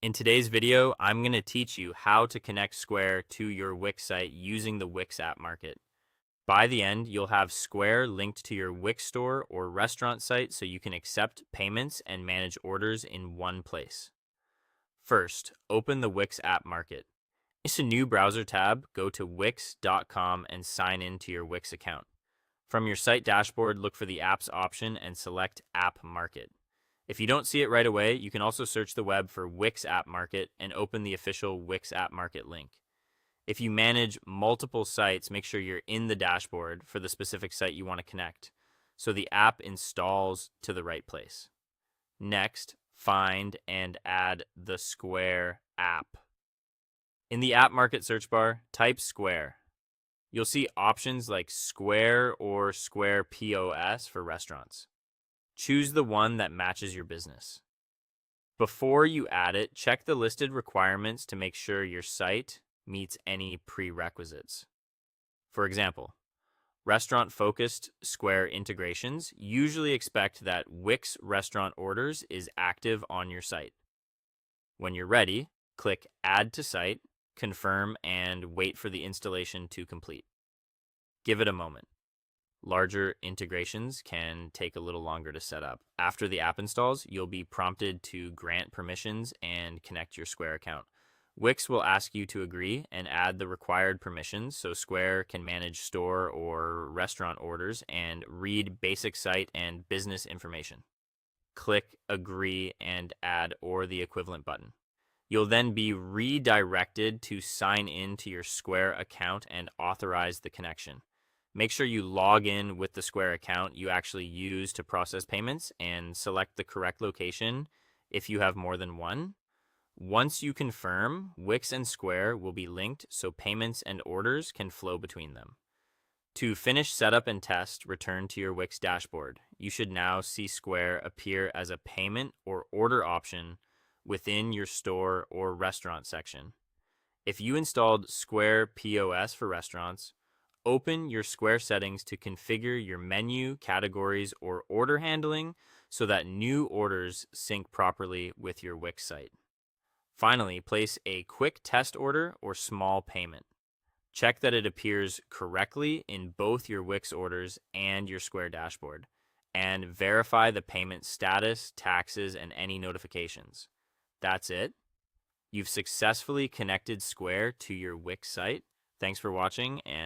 In today's video, I'm going to teach you how to connect Square to your Wix site using the Wix App Market. By the end, you'll have Square linked to your Wix store or restaurant site so you can accept payments and manage orders in one place. First, open the Wix App Market. It's a new browser tab. Go to wix.com and sign in to your Wix account. From your site dashboard, look for the Apps option and select App Market. If you don't see it right away, you can also search the web for Wix App Market and open the official Wix App Market link. If you manage multiple sites, make sure you're in the dashboard for the specific site you want to connect, so the app installs to the right place. Next, find and add the Square app. In the App Market search bar, type Square. You'll see options like Square or Square POS for restaurants. Choose the one that matches your business. Before you add it, check the listed requirements to make sure your site meets any prerequisites. For example, restaurant-focused Square integrations usually expect that Wix restaurant orders is active on your site. When you're ready, click Add to Site, confirm, and wait for the installation to complete. Give it a moment. Larger integrations can take a little longer to set up. After the app installs, you'll be prompted to grant permissions and connect your Square account. Wix will ask you to agree and add the required permissions so Square can manage store or restaurant orders and read basic site and business information. Click Agree and Add or the equivalent button. You'll then be redirected to sign in to your Square account and authorize the connection. Make sure you log in with the Square account you actually use to process payments and select the correct location if you have more than one. Once you confirm, Wix and Square will be linked so payments and orders can flow between them. To finish setup and test, return to your Wix dashboard. You should now see Square appear as a payment or order option within your store or restaurant section. If you installed Square POS for restaurants, open your Square settings to configure your menu, categories, or order handling so that new orders sync properly with your Wix site. Finally, place a quick test order or small payment. Check that it appears correctly in both your Wix orders and your Square dashboard, and verify the payment status, taxes, and any notifications. That's it. You've successfully connected Square to your Wix site. Thanks for watching, and